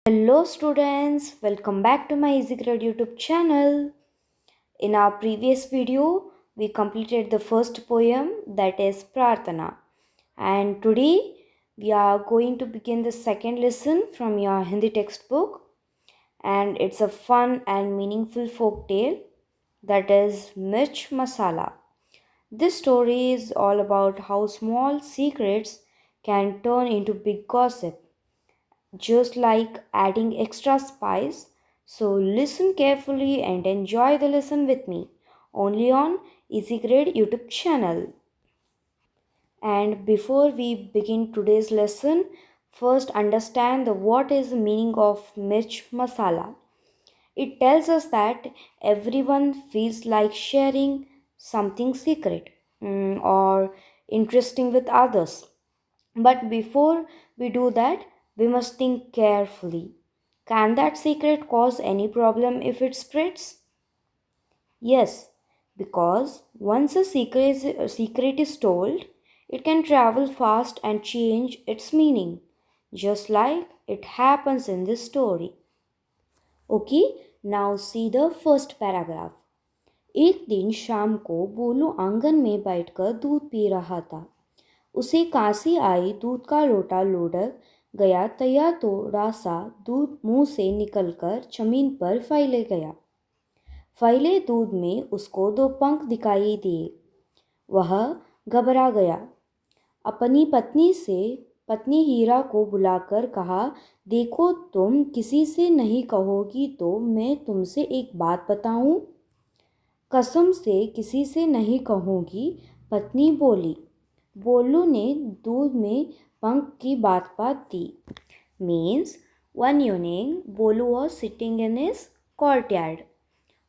Hello students, welcome back to my EasyGrade YouTube channel. In our previous video, we completed the first poem, that is Prarthana. And today we are going to begin the second lesson from your Hindi textbook, and it's a fun and meaningful folk tale, that is Mirch Masala. This story is all about how small secrets can turn into big gossip, just like adding extra spice. So listen carefully and enjoy the lesson with me only on EasyGrade YouTube channel. And before we begin today's lesson, first understand the what is the meaning of mirch masala. It tells us that everyone feels like sharing something secret or interesting with others. But before we do that, we must think carefully. Can that secret cause any problem if it spreads? Yes, because once a secret is told, it can travel fast and change its meaning, just like it happens in this story. Okay, now see the first paragraph. एक दिन शाम को बोलू आंगन में बैठकर दूध P रहा था। उसे कांसी आई, दूध का लोटा लुढ़क गया, तया थोड़ा सा दूध मुंह से निकलकर जमीन पर फैले गया। फैले दूध में उसको दो पंख दिखाई दिए। वह घबरा गया। अपनी पत्नी हीरा को बुलाकर कहा, देखो, तुम किसी से नहीं कहोगी तो मैं तुमसे एक बात बताऊं? कसम से किसी से नहीं कहूँगी, पत्नी बोली। बोलू ने दूध में पंख की बात दी। Means, one evening, Bolu was sitting in his courtyard.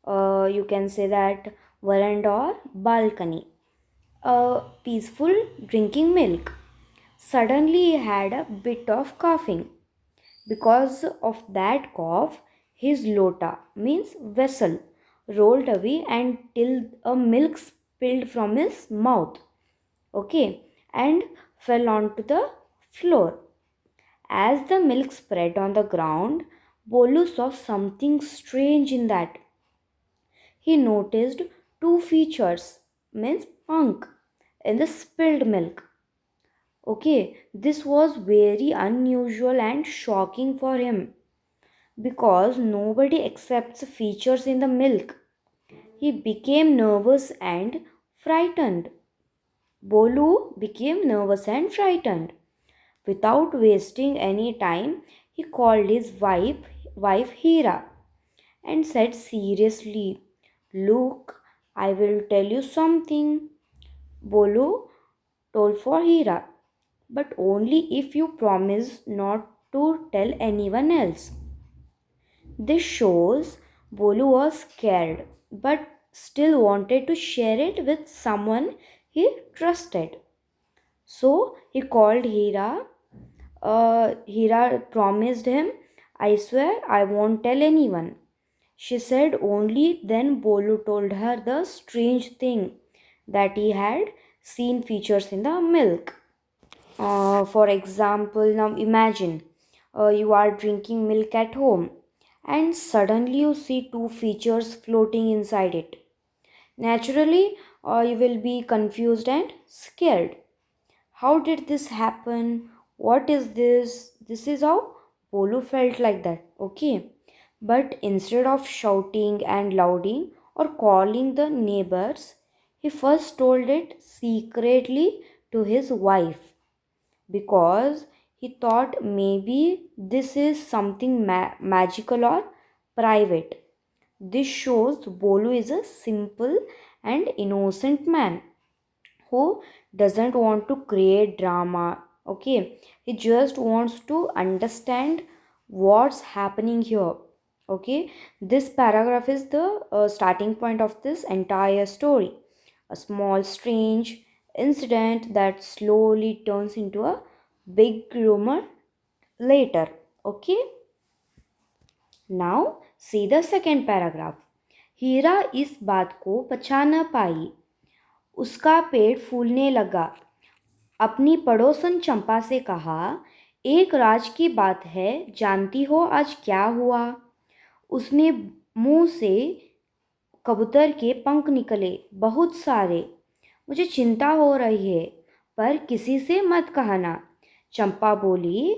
You can say that veranda or balcony. Peaceful drinking milk. Suddenly he had a bit of coughing. Because of that cough, his lota, means vessel, rolled away until a milk spilled from his mouth. Okay, and fell onto the floor. As the milk spread on the ground, Bolu saw something strange in that. He noticed two features, means punk, in the spilled milk. Okay, this was very unusual and shocking for him because nobody accepts features in the milk. He became nervous and frightened. Bolu became nervous and frightened. Without wasting any time, he called his wife Hira, and said seriously, look, I will tell you something. Bolu told for Hira, but only if you promise not to tell anyone else. This shows Bolu was scared but still wanted to share it with someone he trusted. So he called Hira. Hira promised him, I swear I won't tell anyone. She said only then Bolu told her the strange thing that he had seen features in the milk. For example, now imagine you are drinking milk at home and suddenly you see two features floating inside it. Naturally, you will be confused and scared. How did this happen? What is this? This is how Bolu felt like that. Okay. But instead of shouting and louding or calling the neighbors, he first told it secretly to his wife because he thought maybe this is something magical or private. This shows Bolu is a simple and innocent man who doesn't want to create drama. Okay, he just wants to understand what's happening here. Okay, this paragraph is the starting point of this entire story. A small strange incident that slowly turns into a big rumor later. Okay, now see the second paragraph. हीरा इस बात को पचा न पाई। उसका पेट फूलने लगा। अपनी पड़ोसन चंपा से कहा, एक राज की बात है, जानती हो आज क्या हुआ? उसने मुंह से कबूतर के पंख निकले, बहुत सारे। मुझे चिंता हो रही है, पर किसी से मत कहना। चंपा बोली,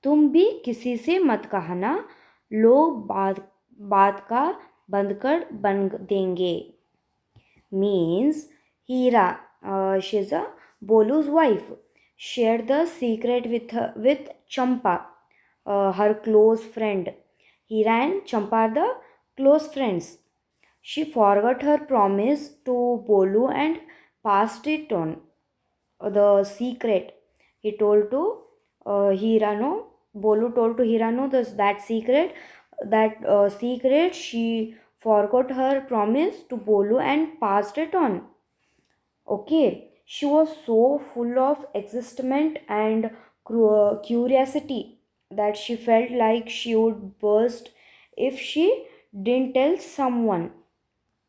तुम भी किसी से मत कहना, लोग बात बात का बंद कर बन देंगे। Means Hira, she's a Bolu's wife, shared the secret with Champa, her close friend. Hira and Champa are the close friends. She forgot her promise to Bolu and passed it on. The secret he told to Hirano. Bolu told to Hirano that secret. That secret she forgot her promise to Bolu and passed it on. Okay, she was so full of excitement and curiosity that she felt like she would burst if she didn't tell someone.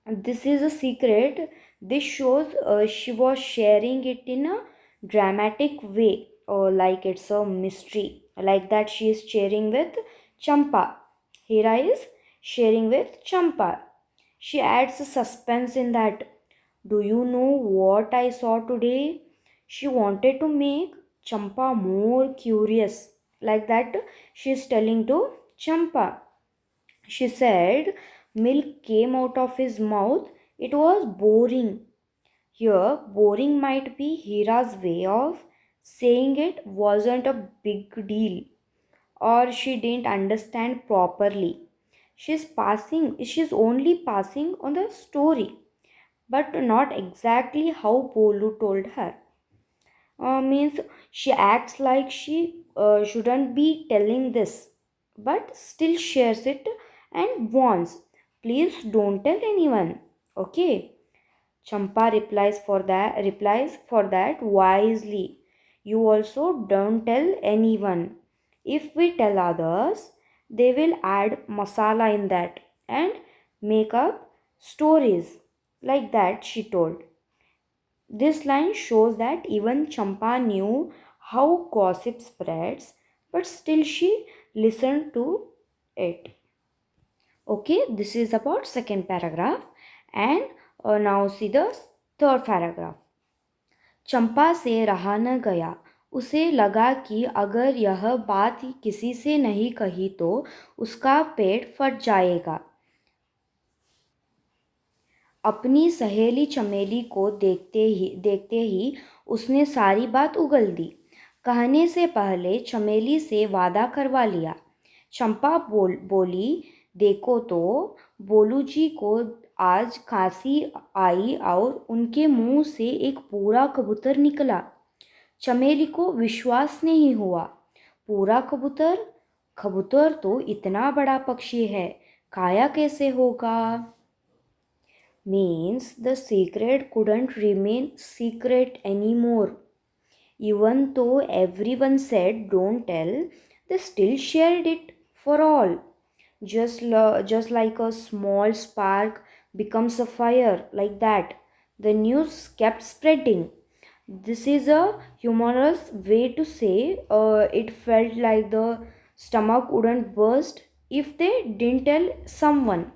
This is a secret. This shows she was sharing it in a dramatic way, or like it's a mystery, like that she is sharing with Champa. Hira is sharing with Champa. She adds a suspense in that. Do you know what I saw today? She wanted to make Champa more curious, like that she is telling to Champa. She said, milk came out of his mouth. It was boring. Here, boring might be Hira's way of saying it wasn't a big deal, or she didn't understand properly. She's only passing on the story, but not exactly how Bolu told her. Means she acts like she shouldn't be telling this, but still shares it and warns, please don't tell anyone. Okay. Champa replies for that wisely. You also don't tell anyone. If we tell others, they will add masala in that and make up stories. Like that, she told. This line shows that even Champa knew how gossip spreads, but still she listened to it. Okay, this is about second paragraph, and now see the third paragraph. चंपा से रहा न गया। उसे लगा कि अगर यह बात किसी से नहीं कही तो उसका पेट फट जाएगा। अपनी सहेली चमेली को देखते ही उसने सारी बात उगल दी। कहने से पहले चमेली से वादा करवा लिया। चंपा बोली, देखो तो बोलू जी को आज खांसी आई और उनके मुंह से एक पूरा कबूतर निकला। चमेली को विश्वास नहीं हुआ। पूरा कबूतर? कबूतर तो इतना बड़ा पक्षी है, खाया कैसे होगा? Means the secret couldn't remain secret anymore. Even though everyone said don't tell, they still shared it for all. Just like a small spark becomes a fire, like that. The news kept spreading. This is a humorous way to say it felt like the stomach wouldn't burst if they didn't tell someone.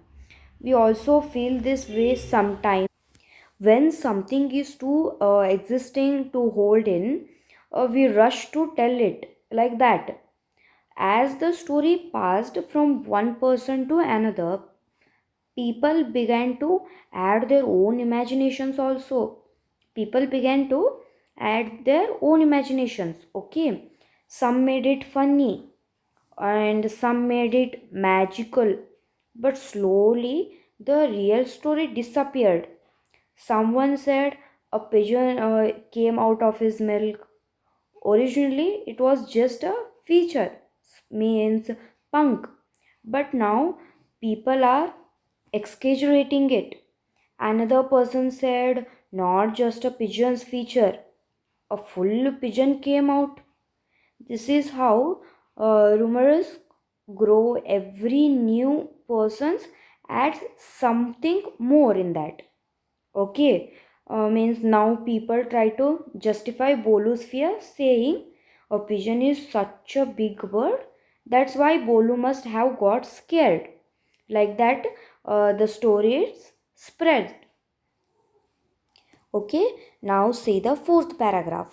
We also feel this way sometimes when something is too existing to hold in, we rush to tell it like that. As the story passed from one person to another, people began to add their own imaginations also. People began to add their own imaginations. Okay, some made it funny and some made it magical, but slowly the real story disappeared. Someone said a pigeon came out of his milk. Originally, it was just a feature, means punk, but now people are exaggerating it. Another person said, not just a pigeon's feature, a full pigeon came out. This is how rumors grow. Every new person adds something more in that. Okay, means now people try to justify Bolu's fear, saying A pigeon is such a big bird. That's why Bolu must have got scared. Like that, the story is spread. Okay, now say the fourth paragraph.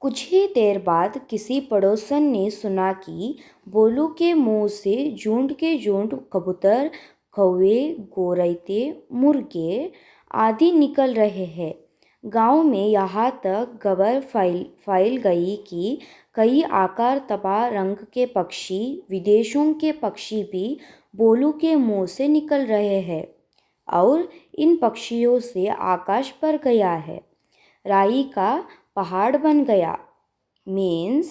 कुछ ही देर बाद किसी पड़ोसन ने सुना कि बोलू के मुंह से झुंड के झुंड कबूतर, कौवे, गोरैते, मुर्गे आदि निकल रहे हैं। गांव में यहाँ तक खबर फैल गई कि कई आकार तबाह रंग के पक्षी, विदेशों के पक्षी भी बोलू के मुंह से निकल रहे हैं और इन पक्षियों से आकाश भर गया है। राई का पहाड़ बन गया। Means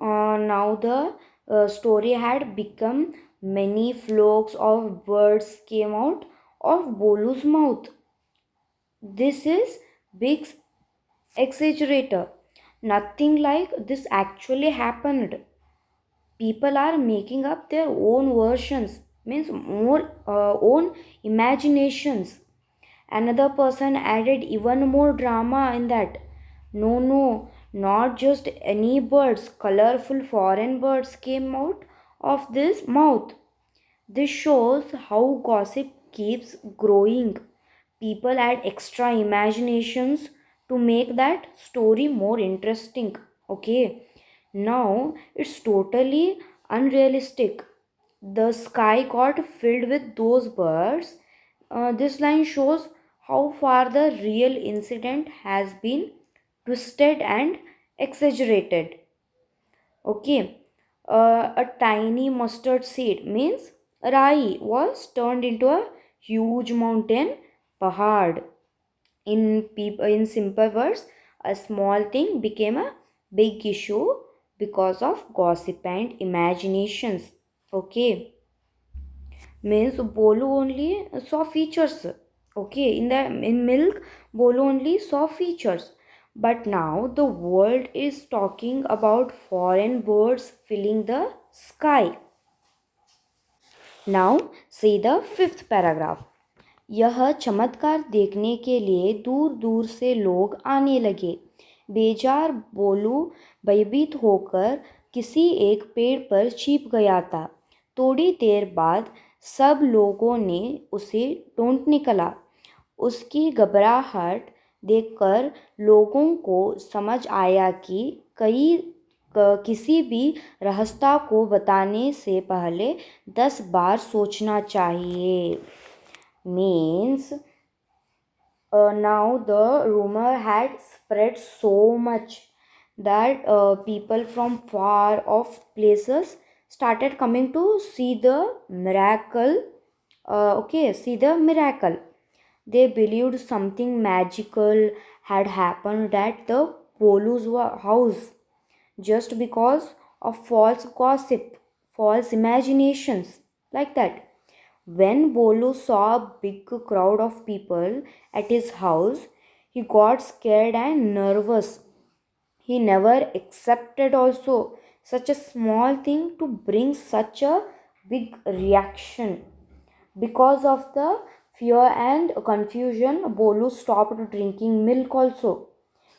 now the story had become many flocks of birds came out of Bolu's mouth. This is big exaggerator. Nothing like this actually happened. People are making up their own versions, means more own imaginations. Another person added even more drama in that. No, no, not just any birds, colorful foreign birds came out of this mouth. This shows how gossip keeps growing. People add extra imaginations to make that story more interesting. Okay, now it's totally unrealistic. The sky got filled with those birds. This line shows how far the real incident has been twisted and exaggerated. Okay, a tiny mustard seed means rai was turned into a huge mountain, pahad. In simple words, a small thing became a big issue because of gossip and imaginations. Okay, means Bolu only saw features. Okay, in milk, Bolu only saw features. But now the world is talking about foreign birds filling the sky. Now see the fifth paragraph. यह चमत्कार देखने के लिए दूर दूर से लोग आने लगे। बेजार बोलू भयभीत होकर किसी एक पेड़ पर छिप गया था। थोड़ी देर बाद सब लोगों ने उसे ढूंढ निकला। उसकी घबराहट देखकर लोगों को समझ आया कि किसी भी रहस्य को बताने से पहले 10 बार सोचना चाहिए। Means now the rumor had spread so much that people from far off places started coming to see the miracle. See the miracle. They believed something magical had happened at the Polu's house just because of false gossip, false imaginations, like that. When Bolu saw a big crowd of people at his house, he got scared and nervous. He never accepted also such a small thing to bring such a big reaction. Because of the fear and confusion, Bolu stopped drinking milk also.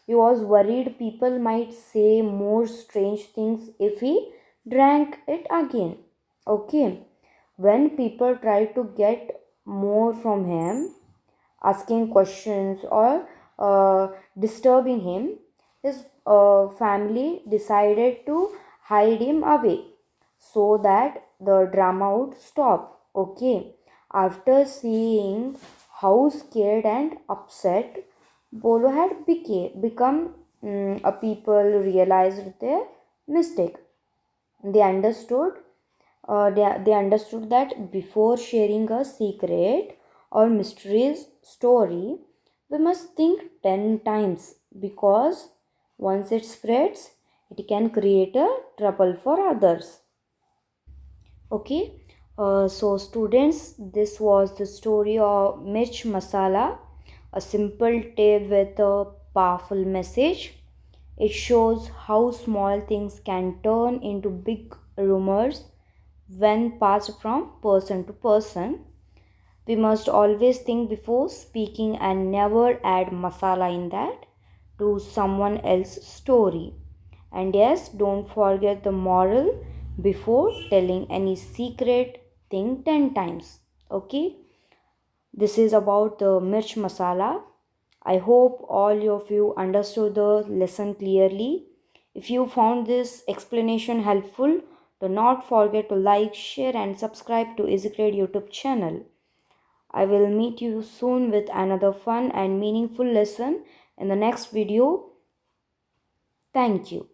He was worried people might say more strange things if he drank it again. Okay. When people tried to get more from him, asking questions or disturbing him, his family decided to hide him away so that the drama would stop. Okay, after seeing how scared and upset Bolo had become, a people realized their mistake. They understood they understood that before sharing a secret or mysterious story, we must think 10 times because once it spreads, it can create a trouble for others. Okay, so students, this was the story of Mirch Masala, a simple tale with a powerful message. It shows how small things can turn into big rumors when passed from person to person. We must always think before speaking and never add masala in that to someone else's story. And yes, don't forget the moral before telling any secret, think 10 times. Okay? This is about the mirch masala. I hope all of you understood the lesson clearly. If you found this explanation helpful, do not forget to like, share, and subscribe to EasyGrade YouTube channel. I will meet you soon with another fun and meaningful lesson in the next video. Thank you.